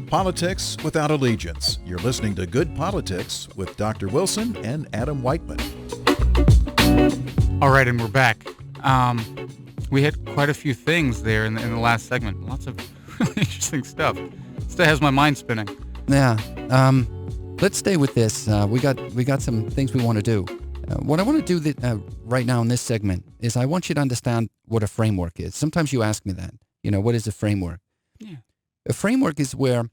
Politics without allegiance. You're listening to Good Politics with Dr. Wilson and Adam Whiteman. All right, and we're back. We had quite a few things there in the last segment. Lots of really interesting stuff. Still has my mind spinning. Yeah. Let's stay with this. We got some things we want to do. What I want to do right now in this segment is I want you to understand what a framework is. Sometimes you ask me that. What is a framework? Yeah. A framework is where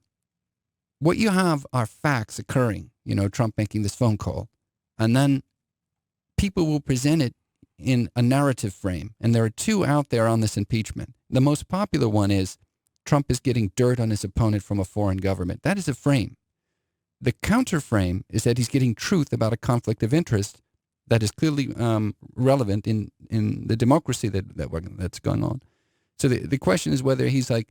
what you have are facts occurring. Trump making this phone call, and then people will present it in a narrative frame. And there are two out there on this impeachment. The most popular one is Trump is getting dirt on his opponent from a foreign government. That is a frame. The counter frame is that he's getting truth about a conflict of interest that is clearly relevant in the democracy that's going on. So the question is whether he's like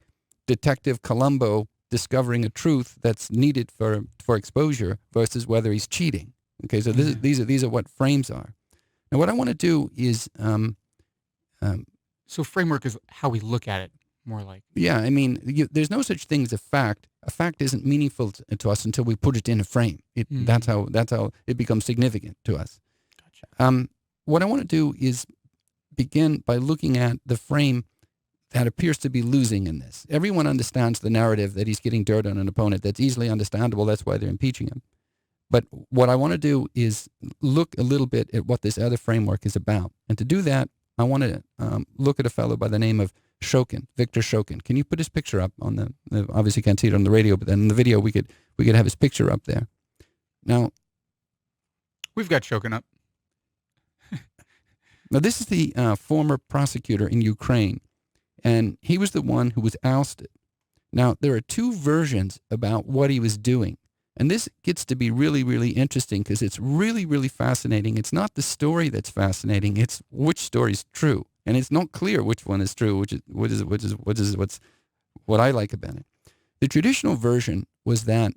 Detective Columbo discovering a truth that's needed for exposure versus whether he's cheating. Okay, so these are what frames are. Now, what I want to do is... So framework is how we look at it, more like. Yeah, I mean, there's no such thing as a fact. A fact isn't meaningful to us until we put it in a frame. That's how it becomes significant to us. Gotcha. What I want to do is begin by looking at the frame that appears to be losing in this. Everyone understands the narrative that he's getting dirt on an opponent. That's easily understandable. That's why they're impeaching him. But what I want to do is look a little bit at what this other framework is about. And to do that, I want to look at a fellow by the name of Shokin, Victor Shokin. Can you put his picture up on the obviously can't see it on the radio, but then in the video we could have his picture up there. Now, we've got Shokin up. Now, this is the former prosecutor in Ukraine, and he was the one who was ousted. Now, there are two versions about what he was doing. And this gets to be really, really interesting because it's really, really fascinating. It's not the story that's fascinating; it's which story is true, and it's not clear which one is true. What's what I like about it. The traditional version was that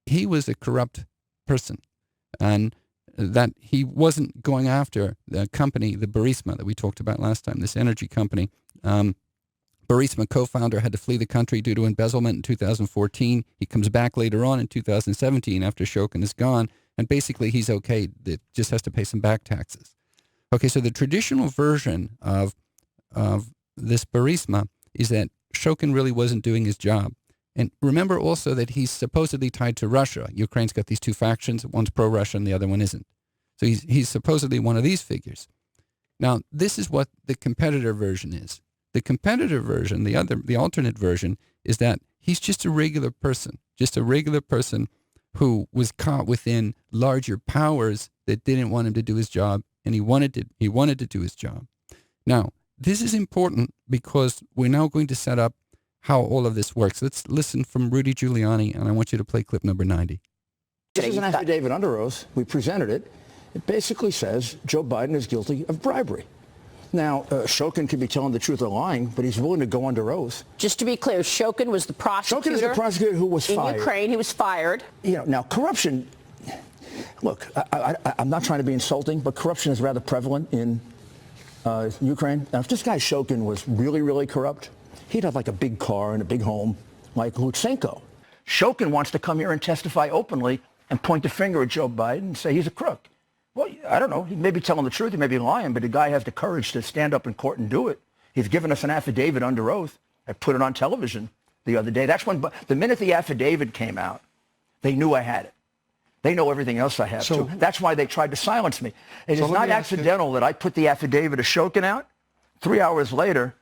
he was a corrupt person, and that he wasn't going after the company, the Burisma that we talked about last time, this energy company. Burisma co-founder had to flee the country due to embezzlement in 2014. He comes back later on in 2017 after Shokin is gone, and basically he's okay. It just has to pay some back taxes. Okay, so the traditional version of this Burisma is that Shokin really wasn't doing his job. And remember also that he's supposedly tied to Russia. Ukraine's got these two factions. One's pro-Russian, the other one isn't. So he's supposedly one of these figures. Now, this is what the competitor version is. The competitor version, the alternate version, is that he's just a regular person who was caught within larger powers that didn't want him to do his job, and he wanted to do his job. Now, this is important because we're now going to set up how all of this works. Let's listen from Rudy Giuliani, and I want you to play clip number 90. This is an affidavit under oath. We presented it. It basically says Joe Biden is guilty of bribery. Now, Shokin could be telling the truth or lying, but he's willing to go under oath. Just to be clear, Shokin was the prosecutor. Shokin is the prosecutor who was fired. In Ukraine, he was fired. Now, corruption, look, I'm not trying to be insulting, but corruption is rather prevalent in Ukraine. Now, if this guy Shokin was really, really corrupt, he'd have like a big car and a big home like Lutsenko. Shokin wants to come here and testify openly and point the finger at Joe Biden and say he's a crook. Well, I don't know. He may be telling the truth. He may be lying, but the guy has the courage to stand up in court and do it. He's given us an affidavit under oath. I put it on television the other day. That's when, the minute the affidavit came out, they knew I had it. They know everything else I have, too. That's why they tried to silence me. It is not accidental that I put the affidavit of Shokin out. 3 hours later,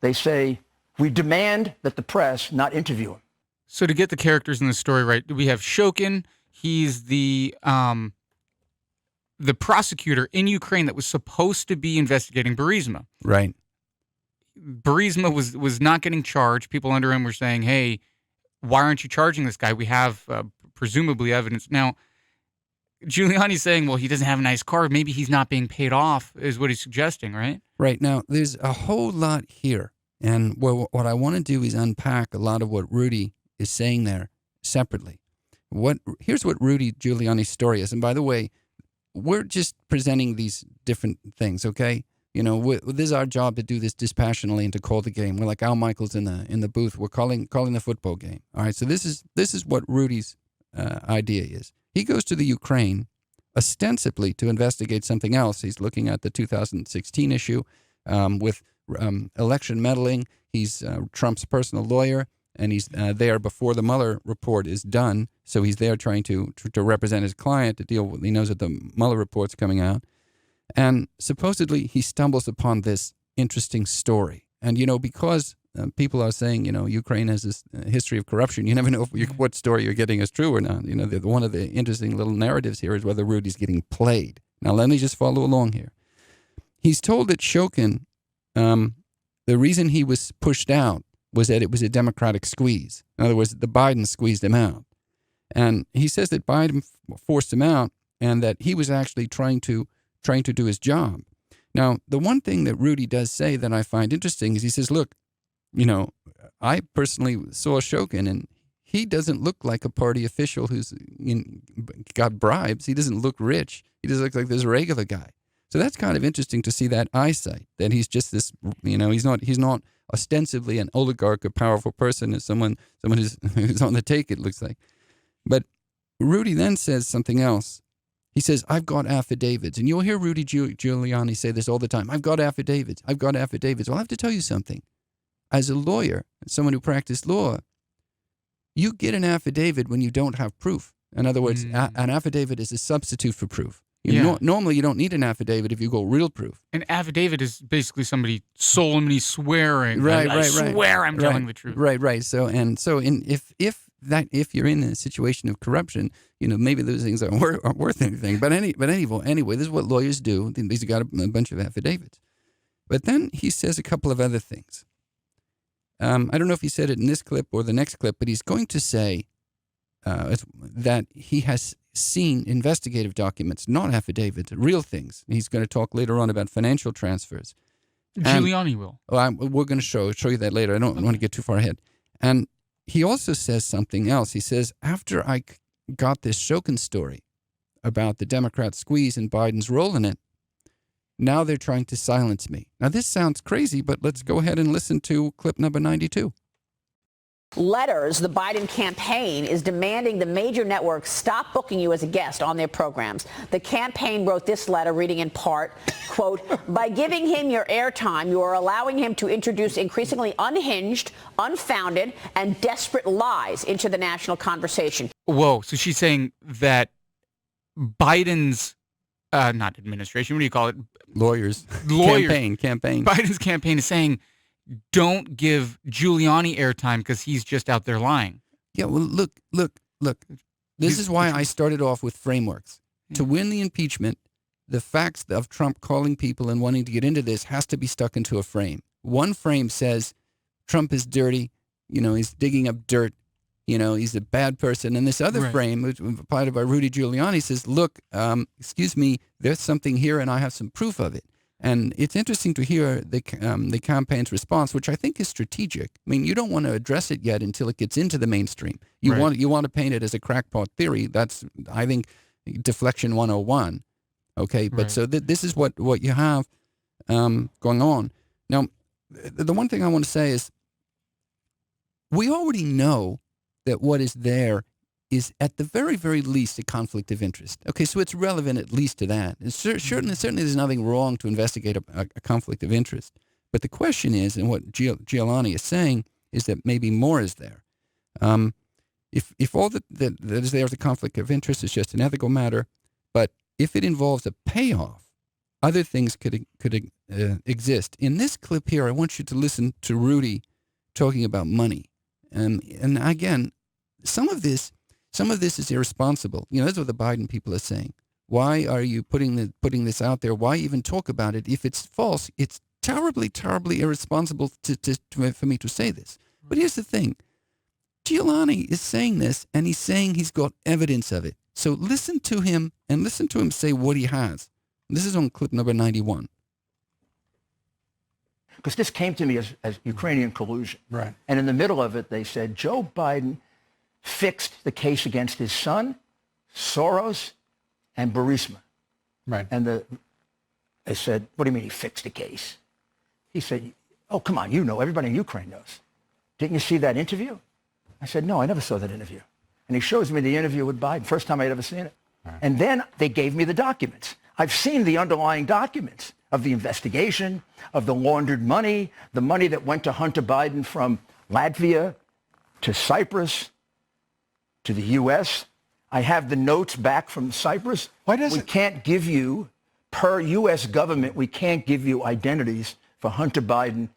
they say, we demand that the press not interview him. So to get the characters in the story right, we have Shokin. He's the prosecutor in Ukraine that was supposed to be investigating Burisma. Right. Burisma was not getting charged. People under him were saying, hey, why aren't you charging this guy? We have presumably evidence. Now, Giuliani's saying, well, he doesn't have a nice car. Maybe he's not being paid off is what he's suggesting, right? Right. Now, there's a whole lot here. And what I want to do is unpack a lot of what Rudy is saying there separately. Here's what Rudy Giuliani's story is. And by the way, we're just presenting these different things, okay? This is our job to do this dispassionately and to call the game. We're like Al Michaels in the booth. We're calling the football game. All right. So this is what Rudy's idea is. He goes to the Ukraine ostensibly to investigate something else. He's looking at the 2016 issue with election meddling. He's Trump's personal lawyer, and he's there before the Mueller report is done. So he's there trying to represent his client to deal with. He knows that the Mueller report's coming out. And supposedly he stumbles upon this interesting story. And, because people are saying, Ukraine has this history of corruption, you never know what story you're getting is true or not. One of the interesting little narratives here is whether Rudy's getting played. Now, let me just follow along here. He's told that Shokin, the reason he was pushed out was that it was a Democratic squeeze. In other words, the Biden squeezed him out. And he says that Biden forced him out and that he was actually trying to do his job. Now, the one thing that Rudy does say that I find interesting is he says, look, I personally saw Shokin, and he doesn't look like a party official who's got bribes. He doesn't look rich. He doesn't look like this regular guy. So that's kind of interesting to see that eyesight, that he's just this, he's not ostensibly an oligarch, a powerful person, as someone who's on the take, it looks like. But Rudy then says something else. He says, I've got affidavits. And you'll hear Rudy Giuliani say this all the time. I've got affidavits. I've got affidavits. Well, I have to tell you something. As a lawyer, someone who practiced law, you get an affidavit when you don't have proof. In other words, an affidavit is a substitute for proof. Normally, you don't need an affidavit if you go real proof. An affidavit is basically somebody solemnly swearing. Right. I swear I'm telling the truth. Right. So if you're in a situation of corruption, maybe those things aren't worth anything. But anyway, this is what lawyers do. These got a bunch of affidavits. But then he says a couple of other things. I don't know if he said it in this clip or the next clip, but he's going to say that he has seen investigative documents, not affidavits, real things. He's going to talk later on about financial transfers. Giuliani will. We're going to show you that later. I don't want to get too far ahead. And he also says something else. He says, after I got this Shokin story about the Democrat squeeze and Biden's role in it, now they're trying to silence me. Now, this sounds crazy, but let's go ahead and listen to clip number 92. Letters, the Biden campaign is demanding the major networks stop booking you as a guest on their programs. The campaign wrote this letter, reading in part, quote, by giving him your airtime, you are allowing him to introduce increasingly unhinged, unfounded, and desperate lies into the national conversation. Whoa. So she's saying that Biden's, not administration, what do you call it? Lawyers. Campaign. Biden's campaign is saying, don't give Giuliani airtime because he's just out there lying. Yeah, well, look. This is why I started off with frameworks. To win the impeachment, the facts of Trump calling people and wanting to get into this has to be stuck into a frame. One frame says Trump is dirty, he's digging up dirt, he's a bad person. And this other frame, which was applied by Rudy Giuliani, says, look, excuse me, there's something here and I have some proof of it. And it's interesting to hear the campaign's response, which I think is strategic. I mean, you don't want to address it yet until it gets into the mainstream. You want to paint it as a crackpot theory. That's, I think, deflection 101. Okay, but so this is what you have going on. Now, the one thing I want to say is we already know that what is there is at the very, very least a conflict of interest. Okay, so it's relevant at least to that. And certainly there's nothing wrong to investigate a conflict of interest. But the question is, and what Giuliani is saying, is that maybe more is there. If all that is there is a conflict of interest, it's just an ethical matter. But if it involves a payoff, other things could exist. In this clip here, I want you to listen to Rudy talking about money. And again, some of this is irresponsible. That's what the Biden people are saying. Why are you putting this out there? Why even talk about it? If it's false, it's terribly, terribly irresponsible for me to say this. But here's the thing. Giuliani is saying this, and he's saying he's got evidence of it. So listen to him, and listen to him say what he has. This is on clip number 91. Because this came to me as Ukrainian collusion. Right. And in the middle of it, they said Joe Biden fixed the case against his son, Soros, and Burisma. Right. And the They said, what do you mean he fixed the case? He said, oh, come on, you know, everybody in Ukraine knows. Didn't you see that interview? I said, no, I never saw that interview. And he shows me the interview with Biden, first time I'd ever seen it. Right. And then they gave me the documents. I've seen the underlying documents of the investigation, of the laundered money, the money that went to Hunter Biden from Latvia to Cyprus to the U.S. I have the notes back from Cyprus. We can't give you, per U.S. government, we can't give you identities for Hunter Biden.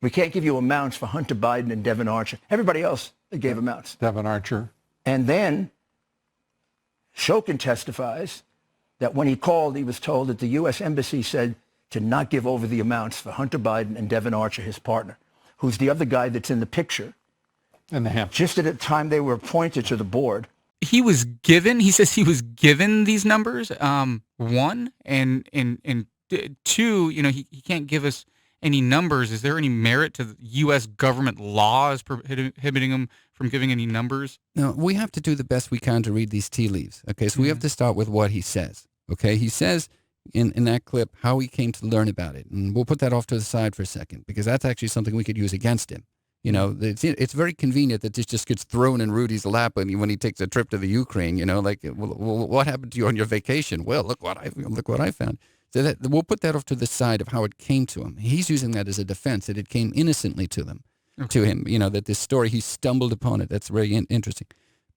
We can't give you amounts for Hunter Biden and Devin Archer. Everybody else, they gave amounts. Devin Archer. And then Shokin testifies that when he called, he was told that the U.S. Embassy said to not give over the amounts for Hunter Biden and Devin Archer, his partner, who's the other guy that's in the picture. In the Hamptons. Just at the time they were appointed to the board. He says he was given these numbers, one, and two, he can't give us any numbers. Is there any merit to the U.S. government laws prohibiting him from giving any numbers? No, we have to do the best we can to read these tea leaves. Okay, so we have to start with what he says. Okay, he says in that clip how he came to learn about it. And we'll put that off to the side for a second because that's actually something we could use against him. It's very convenient that this just gets thrown in Rudy's lap when he takes a trip to the Ukraine. What happened to you on your vacation? Well, look what I found. So that we'll put that off to the side of how it came to him. He's using that as a defense that it came innocently to him. That this story, he stumbled upon it. That's very interesting.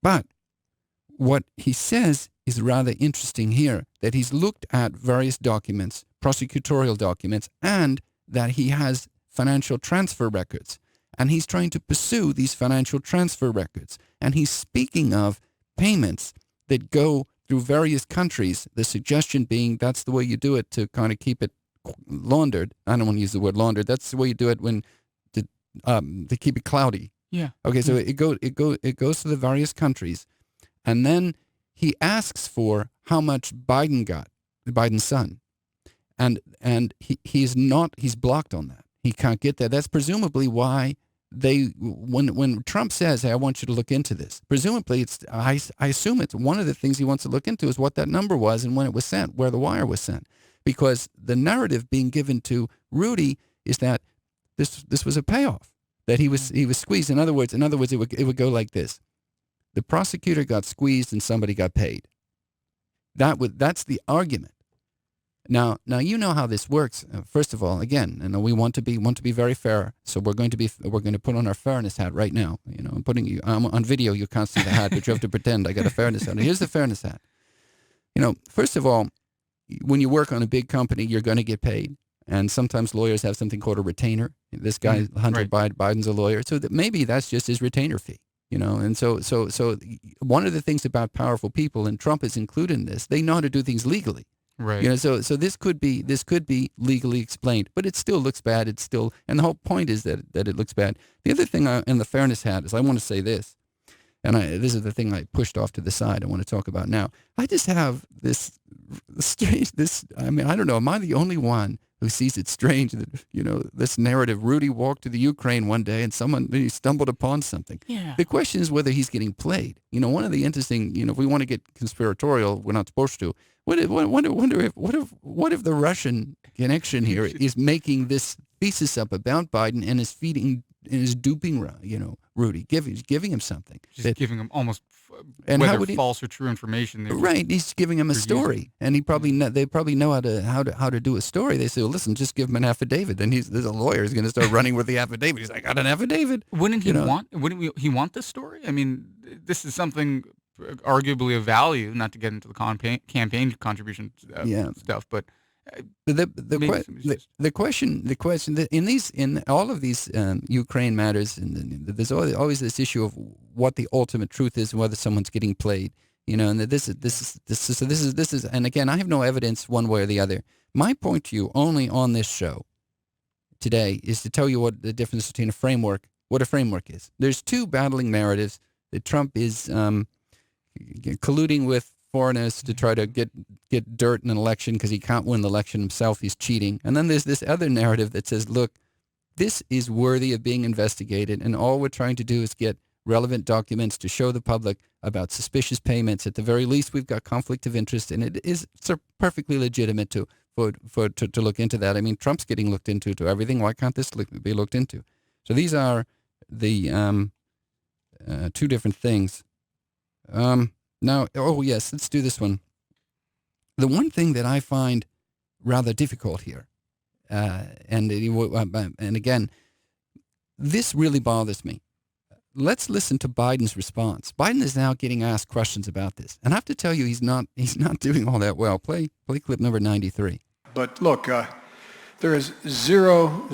But what he says is rather interesting here, that he's looked at various documents, prosecutorial documents, and that he has financial transfer records. And he's trying to pursue these financial transfer records. And he's speaking of payments that go through various countries, the suggestion being that's the way you do it to kind of keep it laundered. I don't want to use the word laundered. That's the way you do it to keep it cloudy. Yeah. Okay, so it goes to the various countries, and then he asks for how much Biden got, Biden's son, and he's blocked on that. He can't get that. That's presumably why when Trump says, "Hey, I want you to look into this," presumably I assume it's one of the things he wants to look into is what that number was and when it was sent, where the wire was sent, because the narrative being given to Rudy is that this was a payoff, that he was squeezed. In other words, it would go like this: the prosecutor got squeezed and somebody got paid. That's the argument. Now you know how this works. First of all, again, we want to be very fair, so we're going to put on our fairness hat right now. I'm on video. You can't see the hat, but you have to pretend I got a fairness hat. Here's the fairness hat. First of all, when you work on a big company, you're going to get paid, and sometimes lawyers have something called a retainer. This guy Hunter Biden's a lawyer, so that maybe that's just his retainer fee. And so one of the things about powerful people, and Trump is included in this, they know how to do things legally. Right. So this could be legally explained, but it still looks bad. And the whole point is that it looks bad. The other thing in the fairness hat is I want to say this, and this is the thing I pushed off to the side. I want to talk about now. I just have this strange. I don't know. Am I the only one who sees it strange that this narrative? Rudy walked to the Ukraine one day and he stumbled upon something. Yeah. The question is whether he's getting played. One of the interesting. If we want to get conspiratorial, we're not supposed to. What if the Russian connection here is making this thesis up about Biden and is duping Rudy, giving him something, giving him almost and whether false or true information. Right, he's giving him a story, and they probably know how to do a story. They say, well, listen, just give him an affidavit. Then there's a lawyer who's going to start running with the affidavit. He's like, I got an affidavit. Wouldn't he want this story? I mean, this is something arguably of value, not to get into the campaign contribution stuff, but the question that in all of these Ukraine matters, and there's always this issue of what the ultimate truth is and whether someone's getting played, and that this is, and again, I have no evidence one way or the other. My point to you only on this show today is to tell you what the difference between what a framework is. There's two battling narratives that Trump is colluding with foreigners to try to get dirt in an election because he can't win the election himself. He's cheating. And then there's this other narrative that says, look, this is worthy of being investigated, and all we're trying to do is get relevant documents to show the public about suspicious payments. At the very least, we've got conflict of interest, and it is perfectly legitimate to to look into that. I mean, Trump's getting looked into to everything. Why can't this be looked into? So these are the two different things. Now, oh yes, let's do this one. The one thing that I find rather difficult here, and again, this really bothers me. Let's listen to Biden's response. Biden is now getting asked questions about this, and I have to tell you, he's not doing all that well. Play clip number 93. But look, there is zero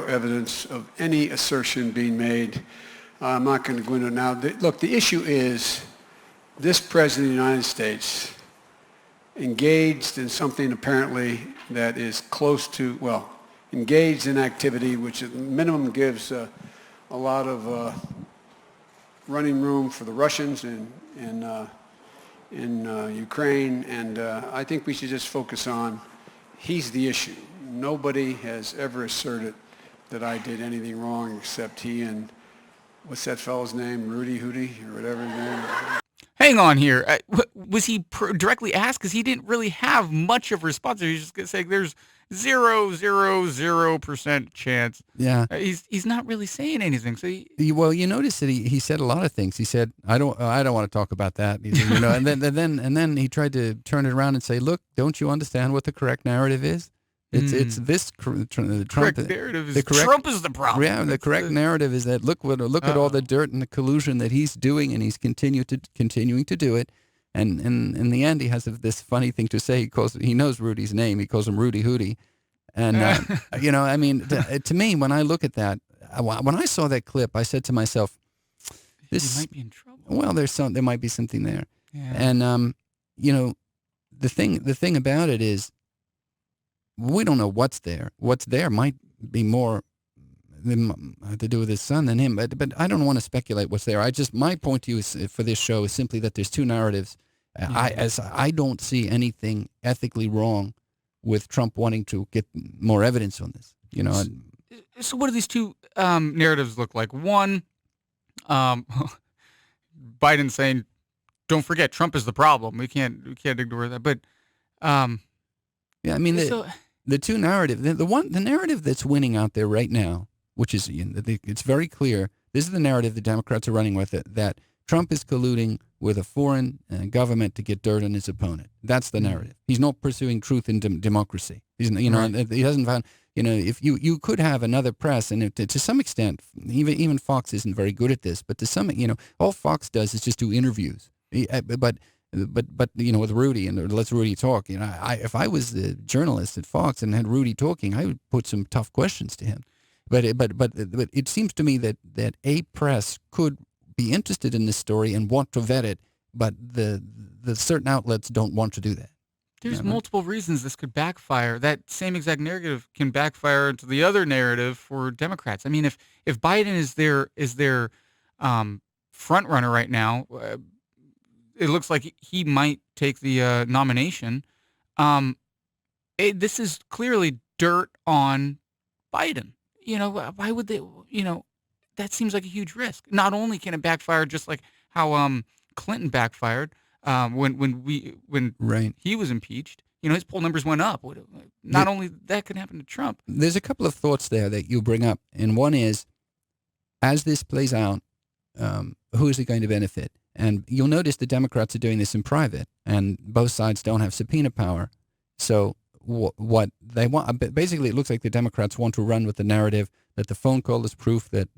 evidence of any assertion being made. I'm not going to go into it now. Look, the issue is this president of the United States engaged in something apparently that is close to, well, engaged in activity which at minimum gives a lot of running room for the Russians in Ukraine, and I think we should just focus on he's the issue. Nobody has ever asserted that I did anything wrong except he and what's that fellow's name, Rudy or whatever his name is. Hang on here. Was he directly asked? Because he didn't really have much of a response. He was just going to say there's 0.000% chance. Yeah. He's not really saying anything. So well, you notice that he said a lot of things. He said, I don't want to talk about that. He said, and then he tried to turn it around and say, look, don't you understand what the correct narrative is? It's this Trump. Correct narrative is Trump is the problem. Yeah, the correct narrative is that look at all the dirt and the collusion that he's doing, and he's continuing to do it. And in the end, he has this funny thing to say. He knows Rudy's name. He calls him Rudy Hootie. And I mean, to me, when I look at that, when I saw that clip, I said to myself, "This might be in trouble." Well, there might be something there. Yeah. And the thing about it is, we don't know what's there. What's there might be more to do with his son than him. But I don't want to speculate what's there. My point to you for this show is simply that there's two narratives. I don't see anything ethically wrong with Trump wanting to get more evidence on this. So what do these two narratives look like? One, Biden saying, "Don't forget, Trump is the problem. We can't ignore that." But yeah, I mean the two narrative, the narrative that's winning out there right now, which is it's very clear. This is the narrative the Democrats are running with, that Trump is colluding with a foreign government to get dirt on his opponent. That's the narrative. He's not pursuing truth in democracy. He hasn't found. If you could have another press, and to some extent, even Fox isn't very good at this. But to some, all Fox does is just do interviews. But with Rudy and lets Rudy talk. If I was the journalist at Fox and had Rudy talking, I would put some tough questions to him. But it seems to me that a press could be interested in this story and want to vet it, but the certain outlets don't want to do that. There's multiple reasons this could backfire. That same exact narrative can backfire into the other narrative for Democrats. I mean, if Biden is their front runner right now, it looks like he might take the nomination. This is clearly dirt on Biden. Why would they? That seems like a huge risk. Not only can it backfire, just like how Clinton backfired when he was impeached. His poll numbers went up. Not only that could happen to Trump. There's a couple of thoughts there that you bring up, and one is, as this plays out, who is it going to benefit? And you'll notice the Democrats are doing this in private, and both sides don't have subpoena power. So what they want, basically, it looks like the Democrats want to run with the narrative that the phone call is proof that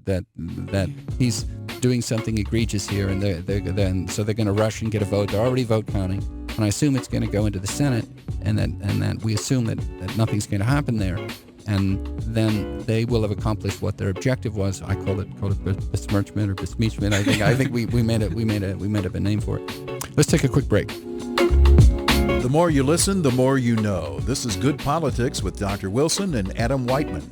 he's doing something egregious here, and they're going to rush and get a vote. They're already vote counting, and I assume it's going to go into the Senate, and that we assume that nothing's going to happen there. And then they will have accomplished what their objective was. I call it besmirchment or besmeachment. I think we made up a name for it. Let's take a quick break. The more you listen, the more you know. This is Good Politics with Dr. Wilson and Adam Whiteman.